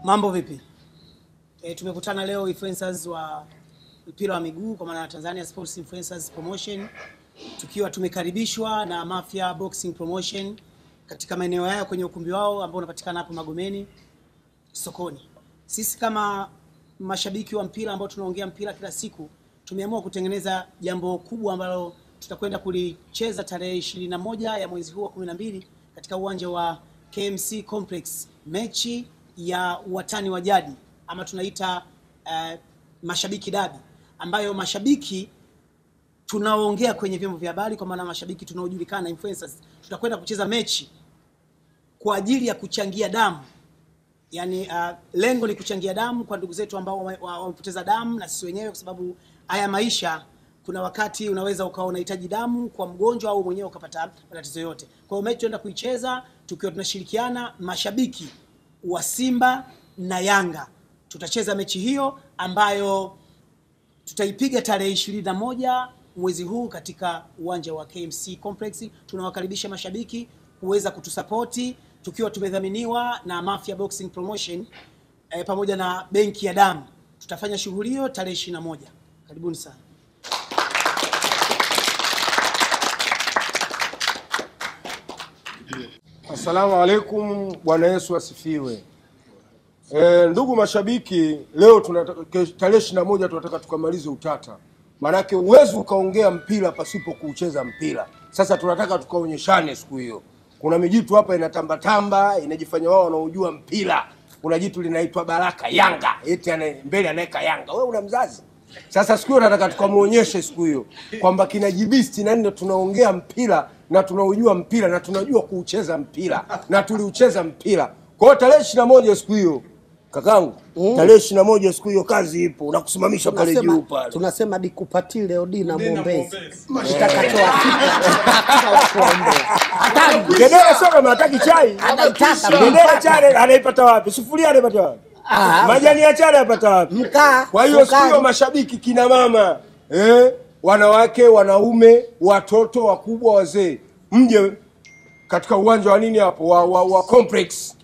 Mambo vipi? Tumekutana leo influencers wa mpira wa miguu kwa maana Tanzania Sports Influencers Promotion, tukiwa tumekaribishwa na Mafia Boxing Promotion katika maeneo yao kwenye ukumbi wao ambao unapatikana hapo Magomeni sokoni. Sisi kama mashabiki wa mpira ambao tunaongea mpira kila siku, tumeamua kutengeneza jambo kubwa ambalo tutakwenda kulicheza tarehe 21 ya mwezi huu wa 12 katika uwanja wa KMC Complex, mechi ya watani wa jadi ama tunaita mashabiki dabi, ambayo mashabiki tunaoongea kwenye vyombo vya habari kwa maana mashabiki tunaojulikana influencers, tutakwenda kucheza mechi kwa ajili ya kuchangia damu. Yani lengo ni kuchangia damu kwa ndugu zetu ambao wamepoteza damu na sisi wenyewe, kwa sababu haya maisha kuna wakati unaweza ukawa unahitaji damu kwa mgonjwa au mwenyewe ukapata matatizo yote. Kwa hiyo mechi tunaenda kuicheza tukiwa tunashirikiana mashabiki wa Simba na Yanga. Tutacheza mechi hiyo ambayo tutaipiga tarehe 21 mwezi huu katika uwanja wa KMC Complex. Tunawakaribisha mashabiki kuweza kutusapoti tukiwa tumedhaminiwa na Mafia Boxing Promotion pamoja na benki ya damu. Tutafanya shughuli hiyo tarehe 21. Karibuni sana. Assalamu alaikum, Bwana Yesu asifiwe. Ndugu mashabiki, leo tarehe 21 tunataka tukamalize utata. Manake uwezo ukaongea mpira pasipo kuucheza mpira. Sasa tunataka tukaonyeshane siku hiyo. Kuna mijitu hapa inatamba inajifanya wao wanaojua mpira. Kuna jitu linaitwa Baraka Yanga, eti mbele anaweka Yanga. Wewe una mzazi? Sasa siku hiyo tunataka tukamuonyeshe siku hiyo kwamba kina Jibisti na ndio tunaongea mpira na tunaujua mpira na tunajua kuucheza mpira na tuliucheza mpira. Kwa hiyo tarehe 21 siku hiyo kakangu, tarehe 21 siku hiyo kazi ipo, unakusimamisha pale juu pale. Tunasema dikupatile Odina Mwombezi. Mtakatoa kuombe. Gedera soka mnataki chai? Gedera chai anaipata wapi? Sufuria anaipata wapi? Majani ya chai anapata wapi? Kwa hiyo siku hiyo mashabiki kina mama, wanawake, wanaume, watoto, wakubwa, wazee, mje katika uwanja wa nini hapo wa complex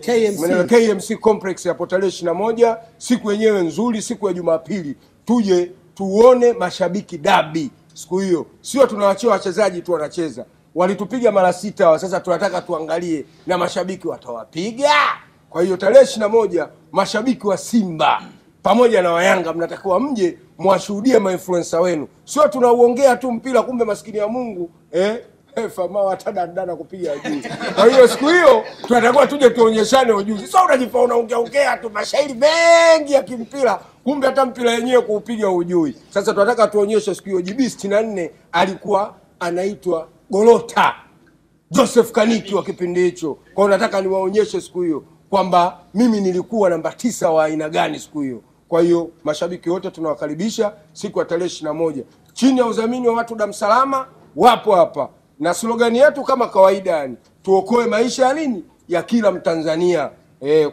KMC Complex hapo tarehe 21, siku yenyewe nzuri, siku ya Jumapili. Tuje tuone mashabiki dabi siku hiyo. Sio tunawachia wachezaji tu wanacheza. Walitupiga mara 6, sasa tunataka tuangalie na mashabiki watawapiga. Kwa hiyo tarehe 21 mashabiki wa Simba pamoja na Wayanga mnatakiwa mje mwashuhudie mainfluencer wenu. Sio tunauongea tu mpira kumbe maskini ya Mungu fama watadandana kupiga juu. Kwa hiyo siku hiyo tunatakiwa tuje tuonyeshane ujuzi. Sio unajifaa unaongea tu mashairi mengi ya kimpira kumbe hata mpira yenyewe kuupiga ujui. Sasa tunataka tuonyeshe siku hiyo JB 64 alikuwa anaitwa Golota Joseph Kaniki wa kipindi hicho. Kwa hiyo nataka niwaonyeshe siku hiyo kwamba mimi nilikuwa namba 9 wa aina gani siku hiyo. Kwa hiyo mashabiki wote tunawakaribisha siku ya tarehe 21 chini ya udhamini wa watu Dar es Salaam wapo hapa. Na slogan yetu kama kawaida yani, tuokoe maisha ya nini? Ya kila Mtanzania.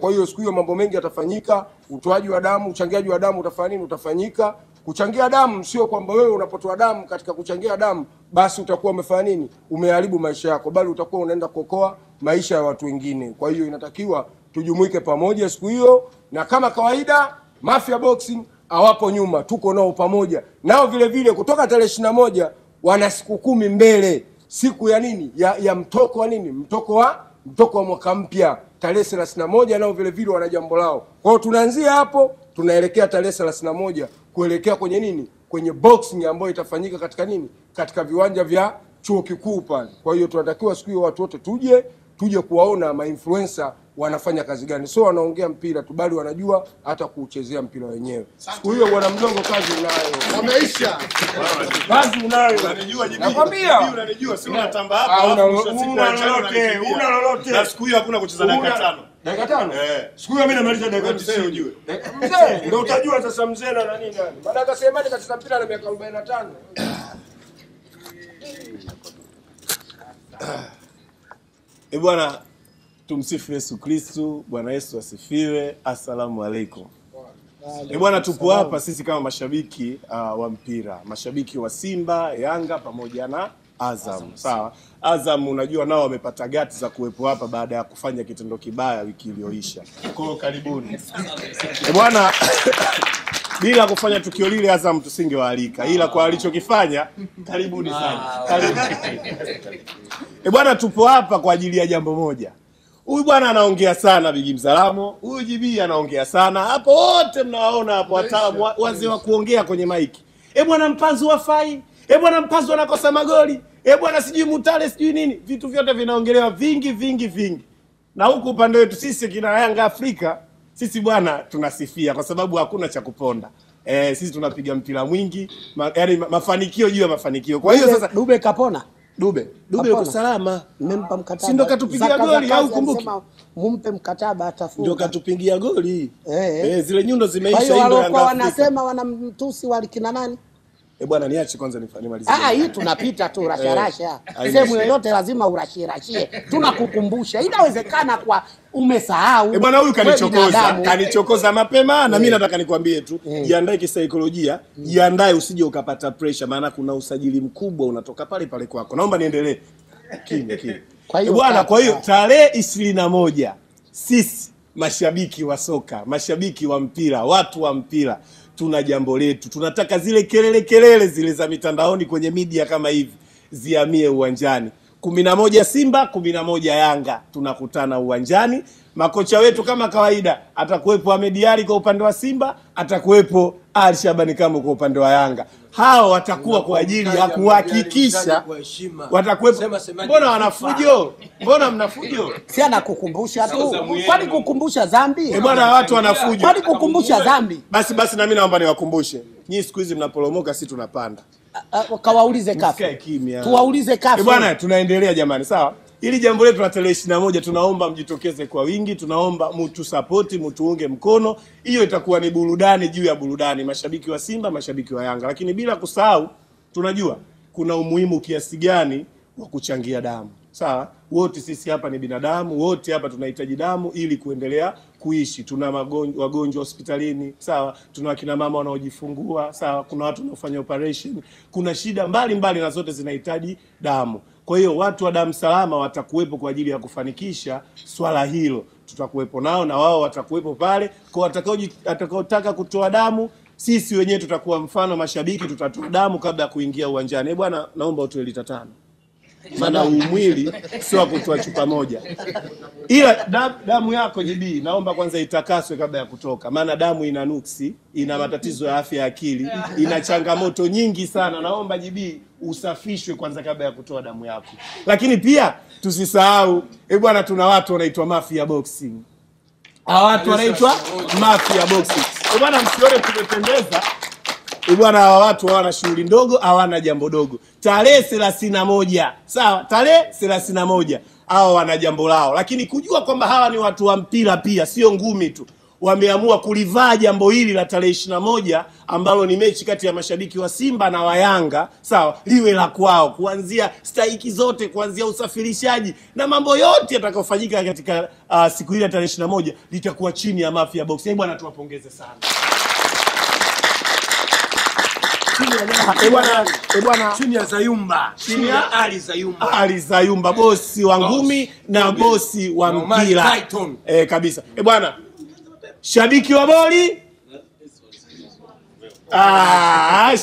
Kwa hiyo siku hiyo mambo mengi yatafanyika, utoaji wa damu, uchangiaji wa damu utafanya nini? Utafanyika. Kuchangia damu sio kwamba wewe unapotoa damu katika kuchangia damu basi utakuwa umefanya nini? Umeharibu maisha yako, bali utakuwa unaenda kuokoa maisha ya watu wengine. Kwa hiyo inatakiwa tujumuike pamoja siku hiyo, na kama kawaida Mafia Boxing hawapo nyuma, tuko nao pamoja. Nao vile vile kutoka tarehe 21 wana siku 10 mbele. Siku ya nini? Ya mtoko wa nini? Mtoko wa mwaka mpya tarehe 31, nao vile vile wana jambo lao. Kwa hiyo tunaanzia hapo, tunaelekea tarehe 31 kuelekea kwenye nini? Kwenye boxing ambayo itafanyika katika nini? Katika viwanja vya chuo kikuu pale. Kwa hiyo tunatakiwa siku hiyo watu wote tuje kuwaona ma-influencer wanafanya kazi gani. Sio wanaongea mpira tu bali wanajua hata kuuchezea mpira wenyewe. Siku hiyo bwana mdogo kazi unayo. Wameisha. Kazi unayo. Unanijua jibi. Nakwambia. Unanijua sio unatamba hapa. Una lolote. Na siku hiyo hakuna kucheza dakika 5. Dakika 5? Siku hiyo mimi namaliza dakika 90 ujue. Mzee ndio utajua sasa mzee na nini nani. Baada akasema kacheza mpira na miaka 45. Bwana, tumsifu Yesu Kristo. Bwana Yesu asifiwe. Assalamu alaikum. Bwana, tupo hapa sisi kama mashabiki wa mpira, mashabiki wa Simba, Yanga pamoja na Azam. Sawa. Azam unajua nao wamepata gati za kuwepo hapa baada ya kufanya kitendo kibaya wiki iliyoisha. Kwa hiyo karibuni. Bwana bila kufanya tukio lile Azam tusingewaalika. Ila kwa alichokifanya karibuni sana. Karibuni. Bwana tupo hapa kwa ajili ya jambo moja. Huyu bwana anaongea sana Bigi Mzalamo, huyu JB anaongea sana. Hapo wote mnawaona hapo wataalamu wazee wa kuongea kwenye maiki. Bwana Mpanzu wafai, bwana Mpanzu anakosa magoli, bwana sijui Mutale sijui nini. Vitu vyote vinaongelewa vingi. Na huku upande wetu sisi kina Yanga Afrika, sisi bwana tunasifia kwa sababu hakuna cha kuponda. Sisi tunapiga mpira mwingi, yaani mafanikio juu ya mafanikio. Kwa hiyo sasa Dube kapona. Dube yuko salama. Mmempa mkataba. Si ndo katupigia goli au kumbuki? Mumpe mkataba atafunga. Ndio katupigia goli. Zile nyundo zimeisha hiyo Yanga Afrika. Wanasema wanamtusi walikina nani? Bwana niache kwanza nimalizie. Hii tunapita tu rasharasha. Sehemu yoyote lazima urashirashie. Tunakukumbusha. Inawezekana kwa umesahau. Bwana huyu kanichokoza mapema na mimi nataka nikwambie tu, jiandae kisaikolojia, jiandae usije ukapata pressure maana kuna usajili mkubwa unatoka pale kwako. Naomba niendelee. Kimya. Bwana kwa hiyo tarehe 21 sisi mashabiki wa soka, mashabiki wa mpira, watu wa mpira tuna jambo letu. Tunataka zile kelele zile za mitandaoni kwenye media kama hivi zihamie uwanjani. 11 Simba, 11 Yanga. Tunakutana uwanjani. Makocha wetu kama kawaida atakuwepo Ahmed Ally kwa upande wa Simba, atakuwepo Ali Shabani Kamwe kwa upande wa Yanga. Hao watakuwa kwa ajili ya kuhakikisha watakuwepo. Mbona wanafujo? Mbona mnafujo? Si anakukumbusha tu. Kwani kukumbusha dhambi? Bwana watu wanafujo. Kwani kukumbusha dhambi? Basi na mimi naomba niwakumbushe. Nyinyi siku hizi mnaporomoka, sisi tunapanda. Kawaulize kafu. Tuwaulize kafu. Bwana tunaendelea jamani, sawa? Ili jambo letu la tarehe 21 tunaomba mjitokeze kwa wingi, tunaomba mtu support, mtuunge mkono. Hiyo itakuwa ni burudani juu ya burudani, mashabiki wa Simba, mashabiki wa Yanga. Lakini bila kusahau tunajua kuna umuhimu kiasi gani wa kuchangia damu. Sawa? Wote sisi hapa ni binadamu, wote hapa tunahitaji damu ili kuendelea kuishi. Tuna wagonjwa hospitalini, sawa? Tuna wakina mama wanaojifungua, sawa? Kuna watu wanaofanya operation, kuna shida mbalimbali na zote zinahitaji damu. Kwa hiyo watu wa damu salama watakuwepo kwa ajili ya kufanikisha swala hilo. Tutakuwepo nao na wao watakuwepo pale. Kwa watakaotaka kutoa damu, sisi wenyewe tutakuwa mfano, mashabiki tutatoa damu kabla ya kuingia uwanjani. Bwana naomba utoe lita 5. Maana mwili sio kutoa chupa moja. Ila damu yako JB naomba kwanza itakaswe kabla ya kutoka. Maana damu ina nuksi, ina matatizo ya afya ya akili, ina changamoto nyingi sana. Naomba JB usafishwe kwanza kabla ya kutoa damu yako. Lakini pia tusisahau, bwana tuna watu wanaitwa Mafia Boxing. Watu wanaitwa Mafia Boxing. Bwana msione tumependeza. Bwana hawa watu hawana shughuli ndogo, hawana jambo dogo. Tarehe 31, sawa? Tarehe 31 hao wana jambo lao. Lakini kujua kwamba hawa ni watu wa mpira pia, sio ngumi tu. Wameamua kulivaa jambo hili la tarehe 21 ambalo ni mechi kati ya mashabiki wa Simba na wa Yanga, sawa? Liwe la kwao, kuanzia stahiki zote, kuanzia usafirishaji na mambo yote yatakayofanyika katika siku ile ya tarehe 21 litakuwa chini ya Mafia Boxing. Bwana tuwapongeze sana. Chini ya Zayumba. Chini ya Ali Zayumba, bosi wa ngumi na bosi wa mpira. Kabisa. Bwana shabiki wa boli.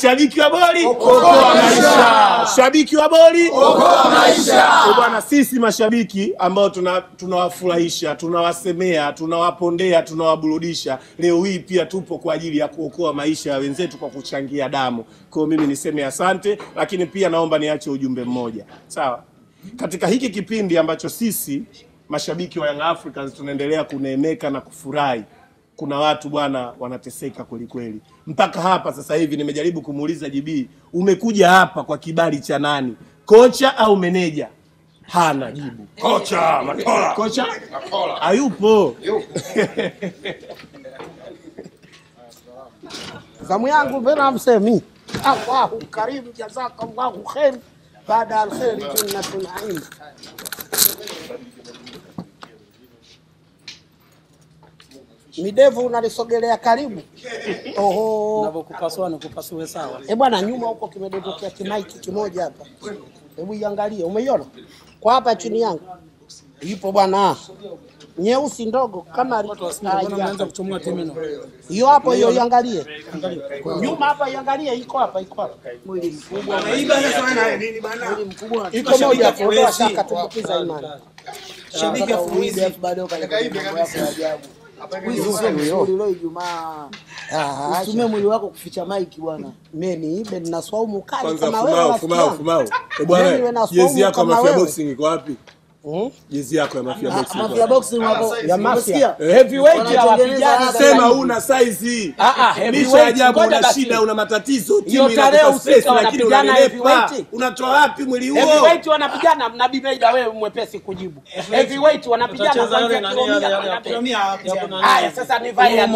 Shabiki wa boli okoa maisha. Shabiki wa boli okoa maisha. Bwana sisi mashabiki ambao tunawafurahisha, tunawasemea, tunawapondea, tunawaburudisha. Leo hii pia tupo kwa ajili ya kuokoa maisha ya wenzetu kwa kuchangia damu. Kwa mimi niseme asante, lakini pia naomba niache ujumbe mmoja. Sawa? Katika hiki kipindi ambacho sisi mashabiki wa Young Africans tunaendelea kuneemeka na kufurahi, kuna watu bwana wanateseka kweli kweli. Mpaka hapa sasa hivi nimejaribu kumuuliza JB, umekuja hapa kwa kibali cha nani? Kocha au meneja? Hana jibu. Kocha Matola. Kocha Matola hayupo. Zamu yangu bena msemi. Allahu karim, jazakallahu khair. Baada al-khair jannatun na'im. Midevu unalisogelea karibu. Unapokupasua nikupasue sawa. Bwana nyuma huko kimedondokea kimaiki kimoja hapa. Hebu iangalie, umeiona? Kwa hapa chini yangu. Ipo bwana. Nyeusi ndogo kama anaanza kuchomoa temeno. hiyo hapo, hiyo iangalie. Nyuma hapa iangalie, iko hapa. Mwili mkubwa. Ameiba sasa wewe nini bana? Mwili mkubwa. Iko moja hapo, shaka tumbukiza imani. Shabiki afuizi bado kanaiba mambo yako ya ajabu. Leo Ijumaa. Usitumie mwili wako kuficha maiki bwana. Mimi niibe nina swaumu kali Kwanza kama wewe. fumao. Bwana, jezi yako ya Mafia Boxing iko wapi? Jezi yako ya Mafia Boxing. Mafia Boxing wako ya Mafia. Heavyweight ya wapigana. Sema una size. Licha ajabu una shida, una matatizo, timu inakupa stress lakini unanenepa. Unatoa wapi mwili huo? Heavyweight wanapigana na Bimeida, wewe mwepesi kujibu. Heavyweight wanapigana kwa kilomita. Haya sasa nivae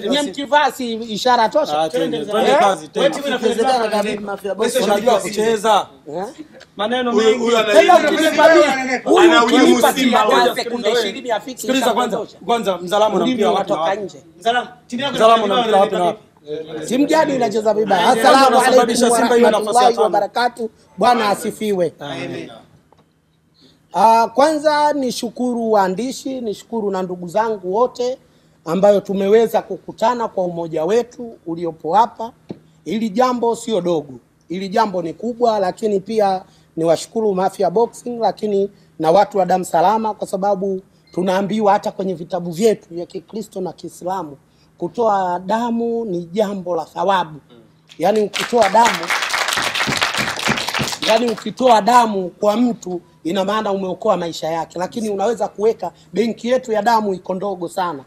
ni mkivaa si ishara tosha. Twende kazi. Wewe timu inawezekana kama Mafia Boxing unajua kucheza. Maneno mengi. Ana ujumu Simba sekunde 20 afiki. Sikiliza kwanza mzalamu na mpira watu kutoka nje. Mzalamu na mpira wapi na wapi? Timu gani inacheza vibaya? Asalamu alaykum wa rahmatullahi wa barakatuh. Bwana asifiwe. Amen. Kwanza nishukuru waandishi, nishukuru na ndugu zangu wote ambayo tumeweza kukutana kwa umoja wetu uliopo hapa. Hili jambo sio dogo. Hili jambo ni kubwa, lakini pia niwashukuru Mafia Boxing lakini na watu wa damu salama, kwa sababu tunaambiwa hata kwenye vitabu vyetu vya Kikristo na Kiislamu kutoa damu ni jambo la thawabu. Yaani ukitoa damu kwa mtu ina maana umeokoa maisha yake, lakini unaweza kuweka benki yetu ya damu iko ndogo sana.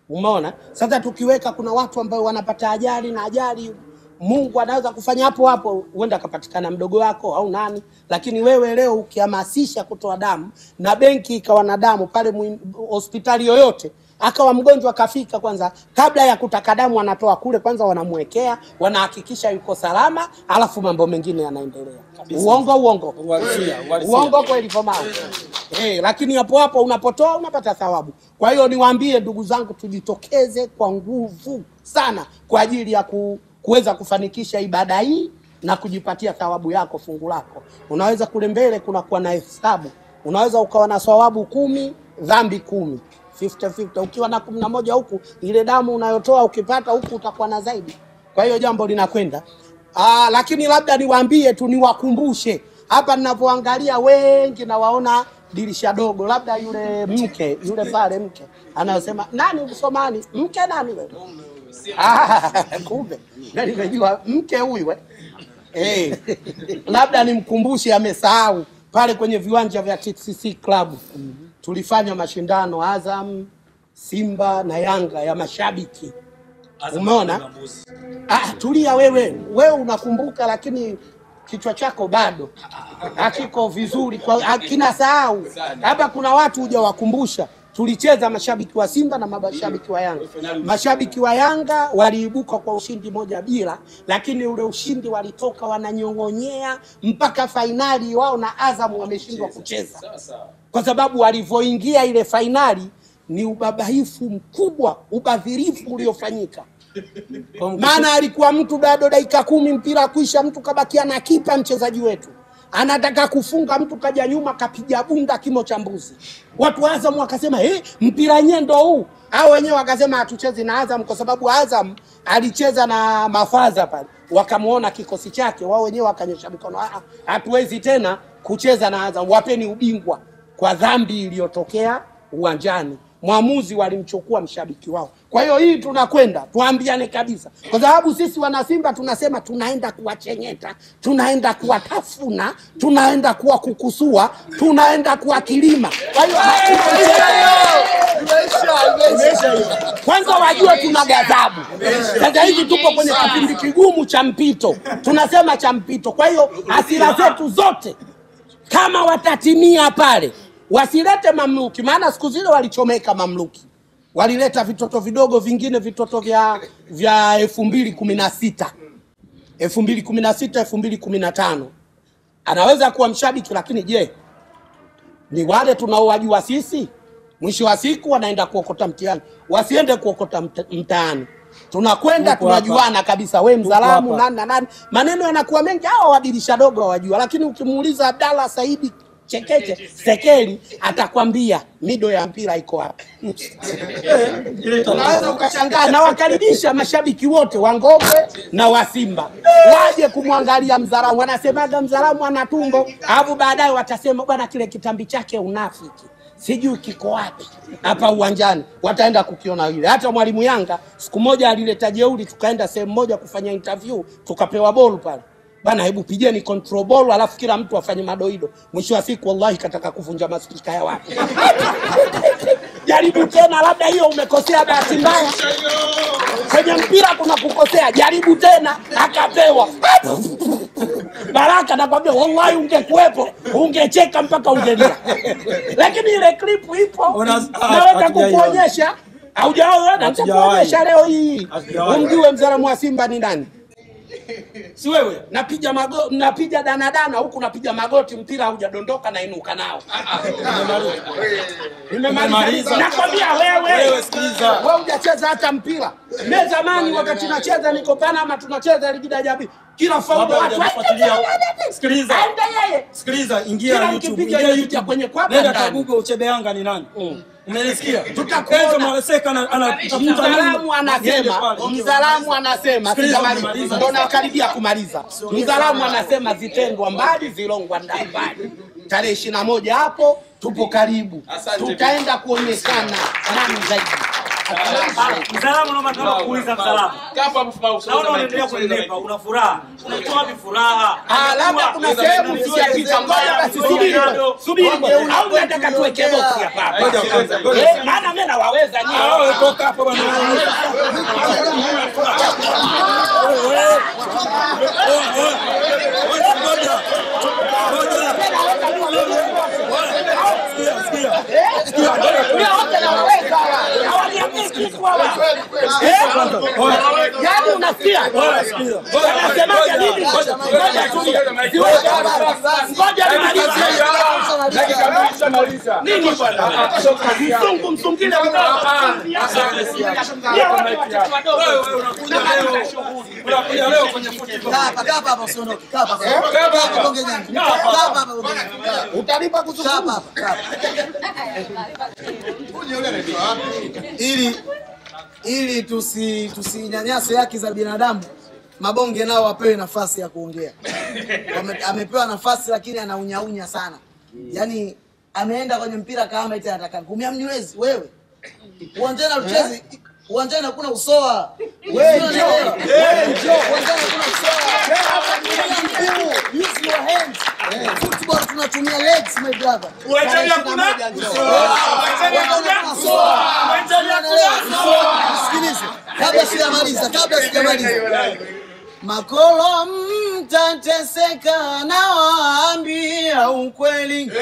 Umeona? Sasa tukiweka kuna watu ambao wanapata ajali na ajali Mungu anaweza kufanya hapo huenda akapatikana mdogo wako au nani, lakini wewe leo ukihamasisha kutoa damu na benki ikawa na damu pale hospitali yoyote, akawa mgonjwa kafika, kwanza kabla ya kutaka damu wanatoa kule, kwanza wanamwekea, wanahakikisha yuko salama, alafu mambo mengine yanaendelea. Uongo kweli kwa mao. Lakini hapo unapotoa unapata thawabu. Kwa hiyo niwaambie ndugu zangu, tujitokeze kwa nguvu sana kwa ajili ya kuweza kufanikisha ibada hii na kujipatia thawabu yako, fungu lako. Unaweza kule mbele kuna kuwa na hesabu. Unaweza ukawa na thawabu 10, dhambi 10. 50-50. Ukiwa na 11 huku, ile damu unayotoa ukipata huku utakuwa na zaidi. Kwa hiyo jambo linakwenda. Lakini labda niwaambie tu, niwakumbushe. Hapa ninapoangalia wengi na waona dirisha dogo, labda yule pale mke anasema nani Msomali? Mke nani wewe? Kumbe nani unajua mke huyu labda nimkumbushe, amesahau pale kwenye viwanja vya TCC Club tulifanya mashindano Azam, Simba na Yanga ya mashabiki. Umeona? Tulia wewe unakumbuka, lakini kichwa chako bado hakiko vizuri, kwa kinasahau. Hapa kuna watu hujawakumbusha. Tulicheza mashabiki wa Simba na mashabiki wa Yanga. Mashabiki wa Yanga waliibuka kwa ushindi 1-0, lakini ule ushindi walitoka wananyongonyea mpaka fainali, wao na Azam wameshindwa kucheza. Kwa sababu walivyoingia ile fainali ni ubabahifu mkubwa, ubadhirifu uliofanyika. Maana alikuwa mtu bado dakika 10 mpira kuisha, mtu kabakia na kipa mchezaji wetu anataka kufunga, mtu kaja nyuma kapiga bunda kimo cha mbuzi. Watu wa Azam wakasema mpira nyendo huu. Hao wenyewe wakasema hatuchezi na Azam kwa sababu Azam alicheza na Mafaza pale. Wakamuona kikosi chake, wao wenyewe wakanyosha mikono, hatuwezi tena kucheza na Azam, wapeni ubingwa, kwa dhambi iliyotokea uwanjani. Mwamuzi walimchukua mshabiki wao. Kwa hiyo hii tunakwenda tuambiane kabisa, kwa sababu sisi wana Simba tunasema tunaenda kuwachenyeta, tunaenda kuwatafuna, tunaenda kuwakukusua, tunaenda kuwakilima. Kwa hiyo kwanza wajue tuna ghadhabu. Sasa hivi tupo kwenye kipindi kigumu cha mpito, tunasema cha mpito. Kwa hiyo hasira zetu zote kama watatimia pale, wasilete mamluki, maana siku zile walichomeka mamluki. Walileta vitoto vidogo vingine, vitoto vya 2016. 2016, 2015. Anaweza kuwa mshabiki, lakini je, ni wale tunaowajua sisi? Mwisho wa siku wanaenda kuokota mtihani. Wasiende kuokota mtaani. Tunakwenda tunajuana kabisa, we Mzalamu nani na nani. Maneno yanakuwa mengi, hao wadirisha dogo hawajua, lakini ukimuuliza Abdalla Saidi Chekeche Sekeli atakwambia mido ya mpira iko wapi. Unaweza ukashangaa. Na wakaribisha mashabiki wote wa Ngombe na wa Simba waje kumwangalia Mzalamu. Wanasemaga Mzalamu ana tumbo, alafu baadaye watasema bwana kile kitambi chake unafiki, sijui kiko wapi hapa uwanjani. Wataenda kukiona ile. Hata mwalimu Yanga siku moja alileta jeuri, tukaenda sehemu moja kufanya interview, tukapewa ball pale. Bana hebu pigeni control ball alafu kila mtu afanye madoido. Mwisho wa siku wallahi kataka kuvunja maspika ya watu. Jaribu tena, labda hiyo umekosea bahati mbaya. Kwenye mpira kuna kukosea, jaribu tena, akapewa. Baraka nakwambia wallahi ungekuepo, ungecheka mpaka ungelia. Lakini ile clip ipo. Naweza kukuonyesha. Haujaona, nitakuonyesha leo hii. Umjue Mzalamu wa Simba ni nani? Si wewe napiga danadana huku napiga magoti, mpira hujadondoka na inuka nao. Nimemaliza. Nakwambia wewe sikiliza. Wewe hujacheza hata mpira. Mimi zamani wakati nacheza niko Panama tunacheza ligi ya Jabi. Kila faulu watu wafuatilia. Sikiliza. Sikiliza, ingia YouTube kwenye kwa nenda Google Uchebe Yanga ni nani? Umenisikia? Tutakuwa Mwaleseka anatafuta Mzalamu anasema sijamaliza. Ndio nakaribia kumaliza. Mzalamu anasema zitendwa mbali zilongwa mbali. Tarehe 21 hapo tupo karibu. Tutaenda kuonyeshana nani zaidi. Mzalamu naomba kuuliza Mzalamu. Kapa hapo Fausa. Naona unaendelea kunenepa, una furaha. Unatoa wapi furaha? Labda kuna sehemu msiakiza ngoja basi subiri. Au nataka tuweke box hapa. Maana mimi nawaweza nyinyi. Toka hapo bwana. Yaani unasikia? Anasemaje nini? Ngoja nimalize. Nini bwana? Msungile unakuja leo kwenye football. Kapa hapa usiondoke. Kapa bonge nyingi. Kapa hapa bonge nyingi. Utalipa kuzungumza. Ili tusinyanyase haki za binadamu, mabonge nao wapewe nafasi ya kuongea. Amepewa nafasi lakini anaunyaunya sana. Yaani ameenda kwenye mpira kama eti anataka kumyamniwezi wewe. Uwanjani ucheze, uwanjani hakuna usoa. Wewe njoo. Uwanjani hakuna usoa. Use your hands. Football tunatumia legs my brother. Uwanjani hakuna Sikiliza. Kabla sijamaliza. Makolo mtateseka na waambia ukweli.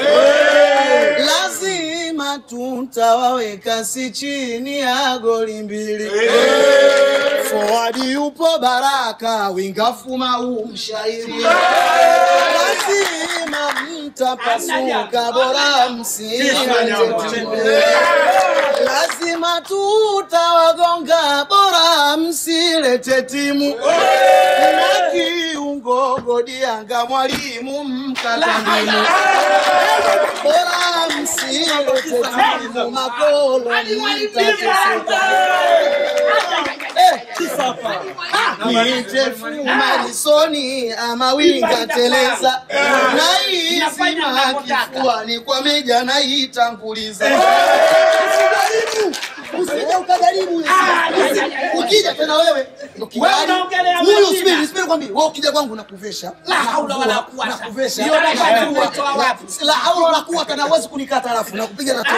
Lazima tutawaweka si chini ya goli mbili. Forward yupo Baraka, winga Fuma umshairi. Lazima mtapasuka bora msiende. Lazima tutawagonga bora msilete timu. Na kiungo Godianga mwalimu mkatamimu. Bora msilete timu Makolo mtateseka. Niite Fuma Lisoni ama winga Teleza. Na izima kifuani kwa meja na itanguliza. Usije ukajaribu. Ukija tena wewe huyu subiri kwambie wewe ukija kwangu nakuvesha. La haula wala quwwata. Nakuvesha. Hiyo ndio wapi? La haula wala quwwata na uwezi kunikata alafu nakupiga na tobo.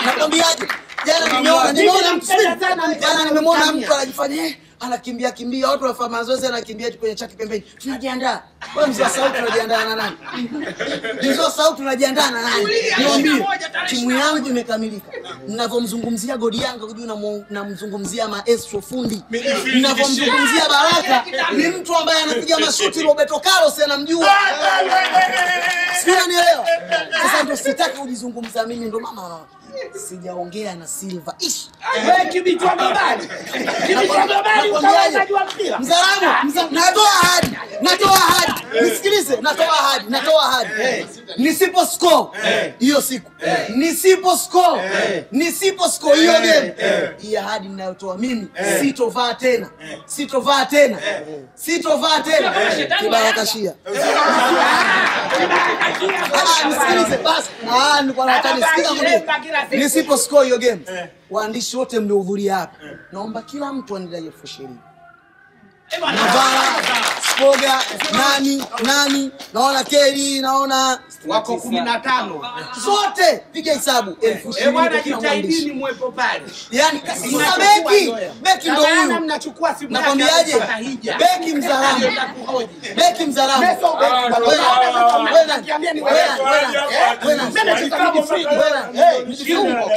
Nakwambiaje? Jana nimemwona mtu anajifanya anakimbia watu wa mazoezi anakimbia kwenye chaki pembeni. Tunajiandaa. Wewe mzee wa sauti unajiandaa na nani? Mzee wa sauti unajiandaa na nani? Niambie. Timu yangu imekamilika. Ninavomzungumzia Godi Yanga kujua namzungumzia maestro fundi. Ninavomzungumzia Baraka ni mtu ambaye anapiga mashuti Roberto Carlos anamjua. Sio nielewa. Sasa ndio sitaki kujizungumza mimi ndio mama sijaongea na Silva. Ish. Wewe kibitwa babali. Kibitwa babali unajua mpira. Mzalamu, natoa ahadi. Nisikilize, natoa ahadi. Nisipo score hiyo siku. Nisipo score hiyo game. Hii ahadi ninayotoa mimi sitovaa tena. Kibaya kashia. Nisikilize basi. Nilikuwa nataka nisikize. Nisipo score hiyo game. Waandishi wote mliohudhuria hapa. Naomba kila mtu anidae 20,000. Navara, Spoga, nani, naona Kelly, naona wako 15. Zote piga hesabu 20,000 bwana jitahidini mwepo pale. Yaani kasema beki ndio huyu. Mnachukua simu. Nakwambiaje? Beki mzalamu.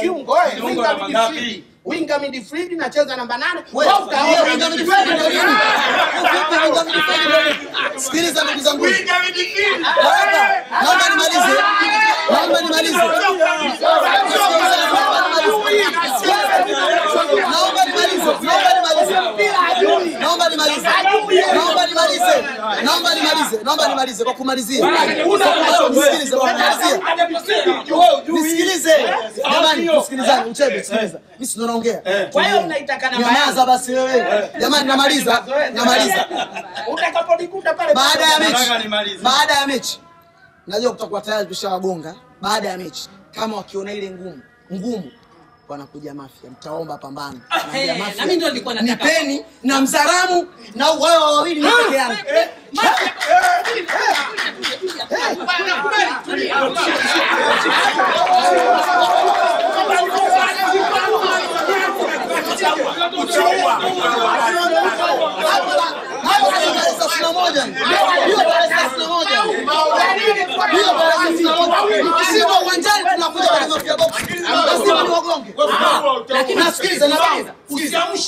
Kiungo. Winga midfield nacheza namba 8. Wewe winga midfield ndio nini? Sikiliza ndugu zangu. Winga midfield. Naomba nimalize. Naomba nimalize kwa kumalizia. Nisikilize. Jamani tusikilizane, Uchebe sikiliza. Mimi si naongea. Kwa hiyo unaitaka namba yangu. Nyamaza basi wewe. Jamani namaliza. Utakaponikuta pale baada ya mechi. Najua kutakuwa tayari tushawagonga. Baada ya mechi kama wakiona ile ngumu wanakuja Mafia, mtaomba pambano. Na mimi ndio nilikuwa nataka. Nipeni na Mzaramu na wao wawili ni peke yangu.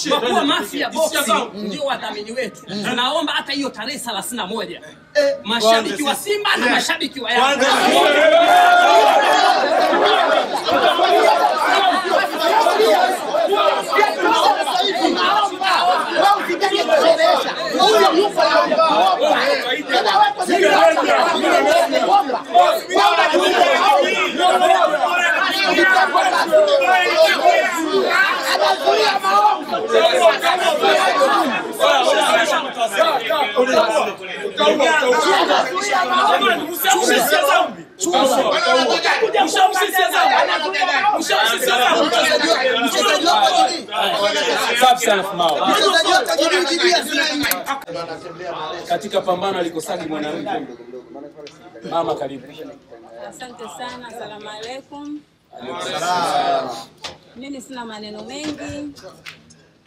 Kwa kuwa Mafia Boxing ndio wadhamini wetu, tunaomba hata hiyo tarehe 31 mashabiki wa Simba na mashabiki wa Yanga katika pambano alikosagi mwanamke. Mama karibu. Asante sana, asalamu alaykum. Mimi sina maneno mengi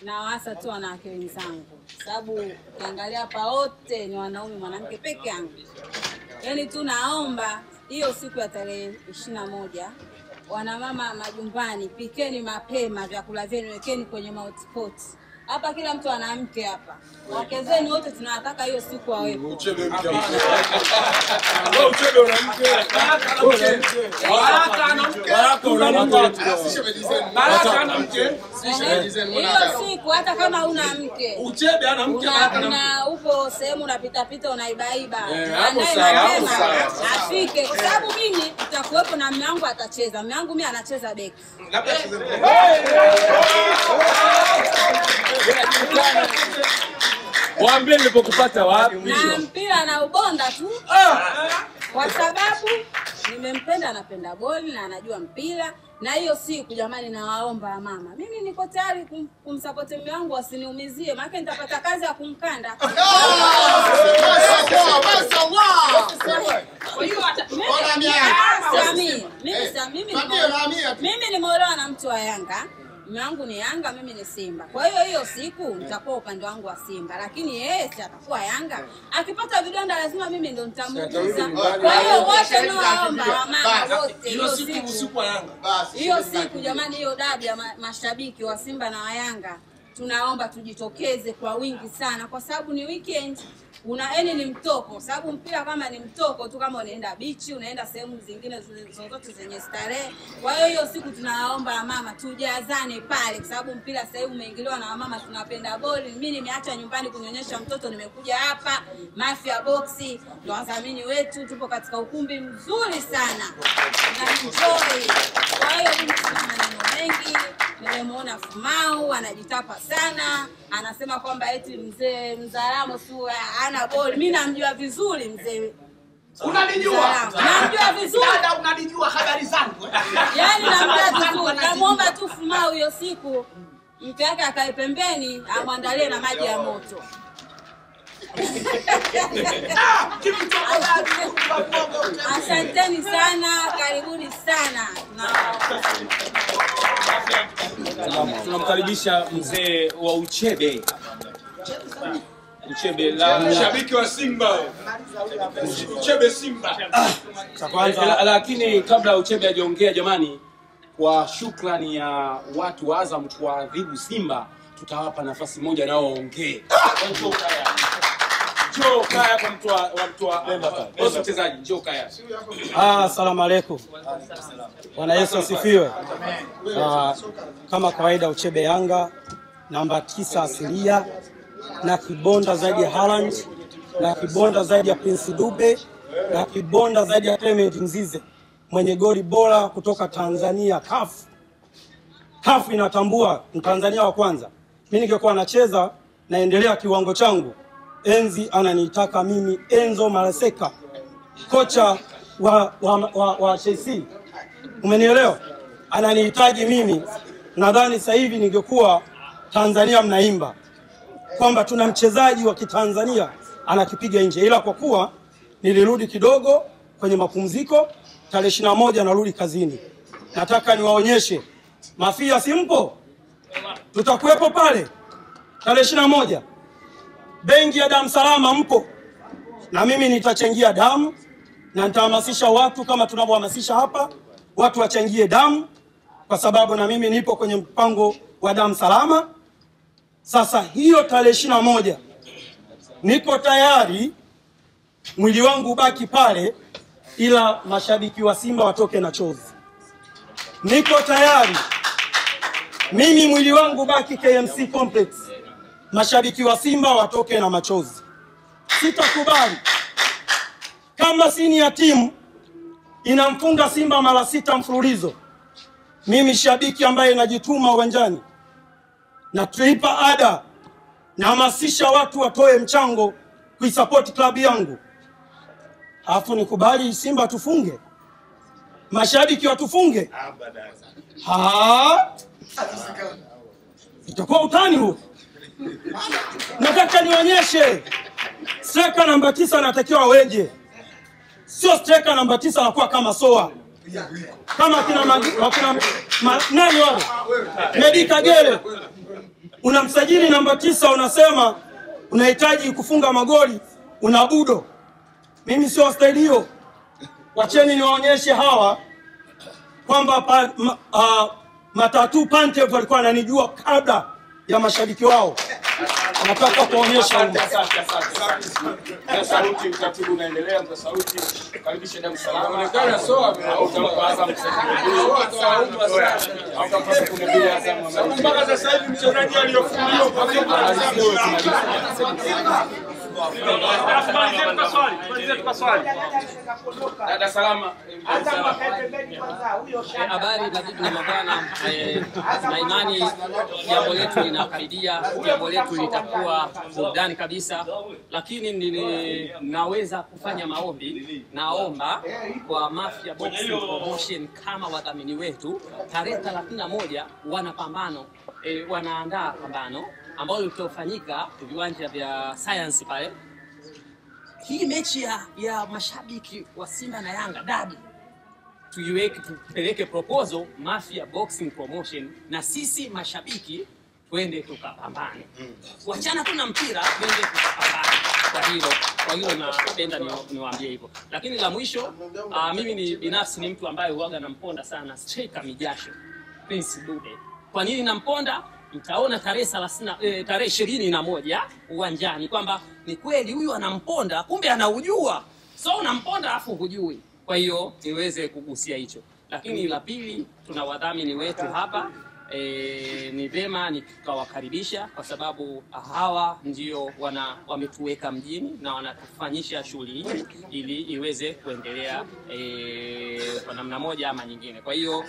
na wasa tu wanawake wenzangu, sababu ukiangalia hapa wote ni wanaume, mwanamke peke yangu. Yaani tu naomba hiyo siku ya tarehe 21 wanamama majumbani, pikeni mapema vyakula vyenu, wekeni kwenye hotpot. Hapa kila mtu ana mke hapa. Wake zenu wote tunawataka hiyo siku wawepo. Uchebe mke. Wewe uchebe una mke. Baraka ana mke. Baraka ana mke. Hiyo siku hata kama huna mke. Uchebe ana mke, Baraka ana mke. Upo sehemu unapita unaibaiba. Hapo sawa. Afike kwa sababu mimi nitakuwepo na mume wangu atacheza. Mume wangu mimi anacheza beki. Labda acheze. Waambie nilipokupata wapi? Na mpira na ubonda tu. Kwa sababu nimempenda, anapenda boli na anajua mpira. Na hiyo siku jamani, nawaomba mama, mimi niko tayari kumsupport mume wangu asiniumizie, maana nitapata kazi ya kumkanda. Mimi nimeolewa na mtu wa Yanga. mume wangu ni Yanga, mimi ni Simba. Kwa hiyo hiyo siku nitakuwa upande wangu wa Simba, lakini yeye si atakuwa Yanga. Akipata vidonda lazima mimi ndo nitamuuguza. Kwa hiyo wote naomba wamama wote hiyo siku wa Yanga. Hiyo siku jamani, hiyo dabi ya mashabiki wa Simba na wa Yanga tunaomba tujitokeze kwa wingi sana, kwa sababu ni weekend. Yaani ni mtoko, sababu mpira kama ni mtoko tu, kama unaenda bichi, unaenda sehemu zingine zozote zenye starehe. Kwa hiyo hiyo siku tunaomba mama tujazane pale, kwa sababu mpira sasa hivi umeingiliwa na mama, tunapenda boli. Mimi nimeacha nyumbani kunyonyesha mtoto, nimekuja hapa Mafia Boxi, ndio wadhamini wetu, tupo katika ukumbi mzuri sana na enjoy. Kwa hiyo mimi sina maneno mengi. Nimemuona Fumau anajitapa sana, anasema kwamba eti mzee Mzaramo tu ana boli. Mimi namjua vizuri mzee. Unanijua? Namjua vizuri. Dada, unanijua habari zangu. Yaani namjua vizuri. Namuomba tu Fumau hiyo siku mke wake akae pembeni, amwandalie na maji ya moto. Asanteni sana, karibuni sana. Tunamkaribisha mzee wa Uchebe. Uchebe la Shabiki wa Simba. Uchebe Simba. Lakini kabla Uchebe hajaongea, jamani, kwa shukrani ya watu wa Azam kuadhibu Simba, tutawapa nafasi moja nao waongee. Njoo kaya kwa mtu wa bosi mchezaji, njoo kaya. Asalamu alaykum. Bwana Yesu asifiwe. Kama kawaida Uchebe Yanga namba 9 asilia na kibonda zaidi ya Haaland na kibonda zaidi ya Prince Dube na kibonda zaidi ya Clement Mzize, mwenye goli bora kutoka Tanzania. CAF inatambua Mtanzania wa kwanza. Mimi ningekuwa nacheza naendelea kiwango changu, enzi ananiitaka mimi Enzo Mareseka, kocha wa Chelsea. Umenielewa? Ananihitaji mimi. Nadhani sasa hivi ningekuwa Tanzania mnaimba kwamba tuna mchezaji wa Kitanzania anakipiga nje, ila kwa kuwa nilirudi kidogo kwenye mapumziko, tarehe 21 narudi kazini. Nataka niwaonyeshe Mafia, simpo, tutakuwepo pale tarehe 21. Benki ya damu salama mpo, na mimi nitachangia damu na nitahamasisha watu kama tunavyohamasisha hapa, watu wachangie damu, kwa sababu na mimi nipo kwenye mpango wa damu salama. Sasa hiyo tarehe 21 niko tayari mwili wangu ubaki pale, ila mashabiki wa Simba watoke na chozi. Niko tayari mimi mwili wangu baki KMC Complex, mashabiki wa Simba watoke na machozi. Sitakubali kama senior timu inamfunga Simba mara 6 mfululizo. Mimi shabiki ambaye najituma uwanjani na tuipa ada, na hamasisha watu watoe mchango kuisupport club yangu, alafu nikubali Simba tufunge, mashabiki watufunge? Itakuwa utani huo. Nataka nionyeshe striker namba 9 anatakiwa aweje. Sio striker namba 9 anakuwa kama Soa, kama kina nani wale Medi Kagere. Unamsajili namba 9, unasema unahitaji kufunga magoli, unabudo. Mimi sio staili hiyo. Wacheni niwaonyeshe hawa kwamba Matatu Pantev walikuwa wananijua kabla ya mashabiki wao. Nataka kuonyesha sauti. Utaratibu unaendelea kwa sauti. Karibisha damu salama. Inaonekana Soa utampa Azam mpaka sasa hivi mchezaji aliyofungiwa kwa swali. Dada salama. Habari na mabwana, na imani jambo letu linakaribia, jambo letu litakuwa burudani kabisa, lakini naweza kufanya maombi. Naomba kwa Mafia Boxing Promotion kama wadhamini wetu, tarehe 31 wana pambano, wanaandaa pambano ambalo litafanyika viwanja vya Science pale. Hii mechi ya mashabiki wa Simba na Yanga dabi tupeleke proposal Mafia Boxing Promotion, na sisi mashabiki twende tukapambane. Kuachana tu na mpira, twende tukapambane. Kwa hilo napenda niwaambie hivyo. Lakini la mwisho, mimi ni binafsi ni mtu ambaye huaga namponda sana striker Mijasho Prince Dube. Kwa nini namponda? Mtaona tarehe 21 uwanjani kwamba ni kweli huyu anamponda, kumbe anaujua. So unamponda afu hujui. Kwa hiyo niweze kugusia hicho. Lakini la pili, tuna wadhamini wetu hapa. Ni vema nikawakaribisha kwa sababu hawa ndio wametuweka mjini na wanatufanyisha shughuli hii ili iweze kuendelea kwa namna moja ama nyingine. Kwa hiyo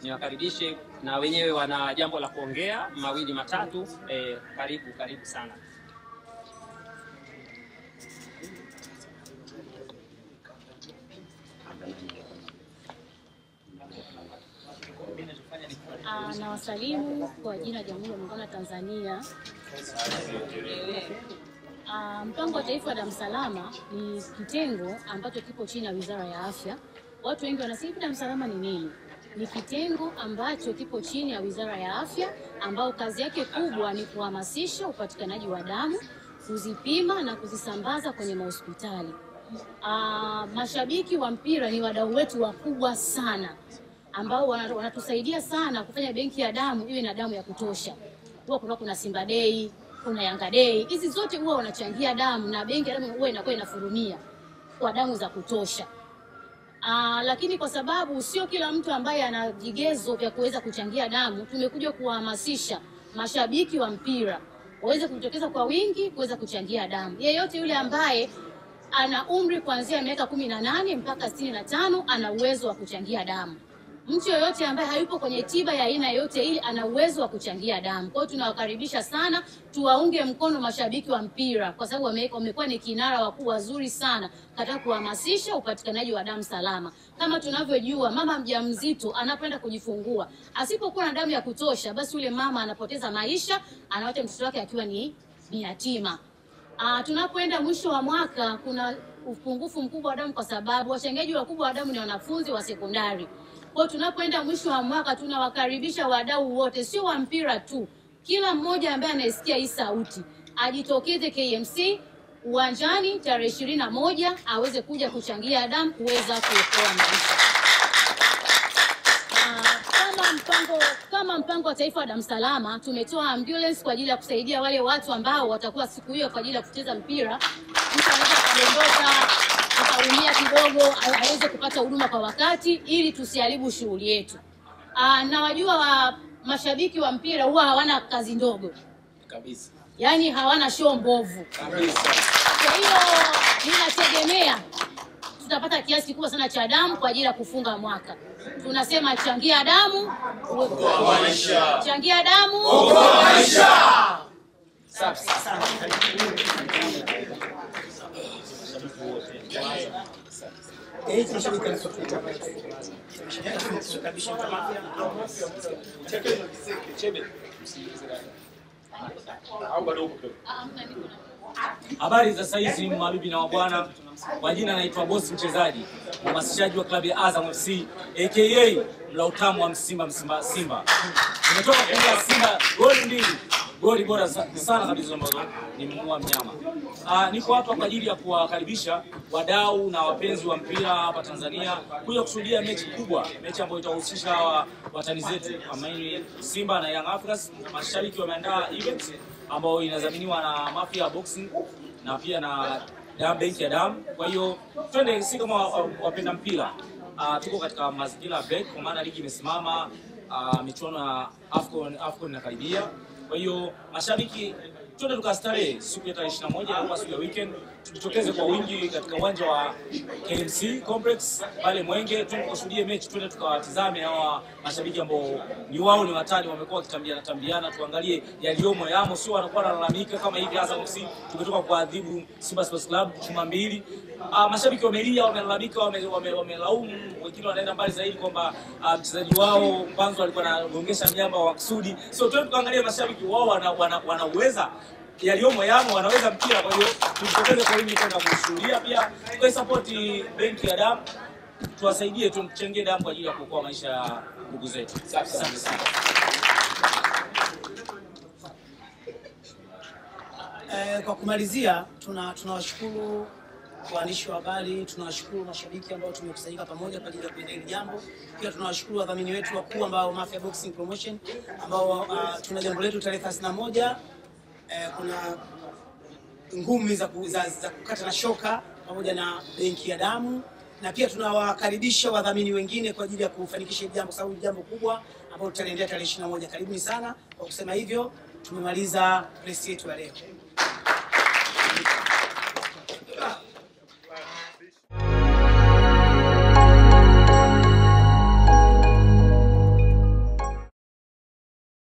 niwakaribishe na wenyewe wana jambo la kuongea mawili matatu. Karibu sana. Na wasalimu kwa jina la Jamhuri ya Muungano wa Tanzania. Mpango wa Taifa wa Damu Salama ni kitengo ambacho kipo chini ya Wizara ya Afya. Watu wengi wanasema damu salama ni nini? Ni kitengo ambacho kipo chini ya Wizara ya Afya ambao kazi yake kubwa ni kuhamasisha upatikanaji wa damu, kuzipima na kuzisambaza kwenye mahospitali. Mashabiki wa mpira ni wadau wetu wakubwa sana ambao wanatusaidia sana kufanya benki ya damu iwe na damu ya kutosha. Huwa kuna Simba Day, kuna Yanga Day. Hizi zote huwa wanachangia damu na benki ya damu huwa inakuwa inafurumia kwa damu za kutosha. Lakini kwa sababu sio kila mtu ambaye ana vigezo vya kuweza kuchangia damu, tumekuja kuhamasisha mashabiki wa mpira waweze kujitokeza kwa wingi kuweza kuchangia damu. Yeyote yule ambaye ana umri kuanzia miaka 18 mpaka 65 ana uwezo wa kuchangia damu. Mtu yoyote ambaye hayupo kwenye tiba ya aina yote ile ana uwezo wa kuchangia damu. Kwa hiyo tunawakaribisha sana, tuwaunge mkono mashabiki wa mpira kwa sababu wamekuwa ni kinara wakuu wazuri sana katika kuhamasisha upatikanaji wa damu salama. Kama tunavyojua, mama mjamzito anapoenda kujifungua, asipokuwa na damu ya kutosha, basi yule mama anapoteza maisha, anawacha mtoto wake akiwa ni yatima. Tunapoenda mwisho wa mwaka kuna upungufu mkubwa wa damu kwa sababu wachangiaji wakubwa wa damu ni wanafunzi wa sekondari. Kwa tunapoenda mwisho wa mwaka tunawakaribisha wadau wote, sio wa mpira tu. Kila mmoja ambaye anasikia hii sauti ajitokeze KMC uwanjani tarehe 21 aweze kuja kuchangia damu kuweza kuokoa maisha. Kama mpango wa Taifa wa Damu Salama tumetoa ambulance kwa ajili ya kusaidia wale watu ambao watakuwa siku hiyo kwa ajili ya kucheza mpira. Mtu anaweza kudondoka, akaumia kidogo, aweze kupata huduma kwa wakati ili tusiharibu shughuli yetu. Na wajua mashabiki wa mpira huwa hawana kazi ndogo kabisa. Yaani hawana show mbovu kabisa. Kwa hiyo ninategemea tutapata kiasi kikubwa sana cha damu kwa ajili ya kufunga mwaka. Tunasema changia damu, okoa maisha. Changia damu, okoa maisha. Safi sana. Habari za saizi mabibi na mabwana, kwa jina naitwa Boss Mchezaji, mhamasishaji wa klabu ya Azam FC aka mla utamu wa Msimba. Nimetoka kupiga Simba goli bora sana kabisa ambazo nimemuua mnyama. Niko hapa kwa ajili ya kuwakaribisha wadau na wapenzi wa mpira hapa Tanzania kuja kushuhudia mechi kubwa, mechi ambayo itahusisha watani zetu Amaini Simba na Young Africans. Mashabiki wameandaa event ambayo inadhaminiwa na Mafia Boxing na pia na benki ya damu. Kwa hiyo twende, si kama wapenda mpira, tuko katika mazingira break kwa maana ligi imesimama, michuano ya AFCON inakaribia. Kwa hiyo mashabiki twende tukastarehe siku ya tarehe 21 au siku ya weekend, tujitokeze kwa wingi katika uwanja wa KMC Complex pale Mwenge, tushuhudie mechi, twende tukawatizame hawa mashabiki ambao ni wao ni watani, wamekuwa wakitambiana, tuangalie yaliomo yamo, sio wanakuwa wanalalamika kama hivi. Azam FC tumetoka kuadhibu Simba Sports Club chuma 2. Mashabiki wamelia, wamelalamika, wamelaumu, wengine wanaenda mbali zaidi kwamba mchezaji wao Mpanzo alikuwa anagongesha mnyamba wa kusudi. So twende tukaangalie mashabiki wao wanaweza yaliomo yamo, wanaweza mpira. Kwa hiyo tujitokeze kwa wingi kwenda kushuhudia, pia tukai support benki ya damu tuwasaidie, tumchangie damu kwa ajili ya kuokoa maisha ya ndugu zetu. Asante sana. Kwa kumalizia, tunawashukuru waandishi wa habari, tunawashukuru mashabiki ambao tumekusanyika pamoja kwa ajili ya kuendea hili jambo. Pia tunawashukuru wadhamini wetu wakuu ambao Mafia Boxing Promotion ambao tuna jambo letu tarehe 31. Kuna ngumi za kukata na shoka pamoja na benki ya damu, na pia tunawakaribisha wadhamini wengine kwa ajili ya kufanikisha hili jambo, sababu ni jambo kubwa ambalo tutaendelea tarehe 21. Karibuni sana. Kwa kusema hivyo, tumemaliza press yetu ya leo.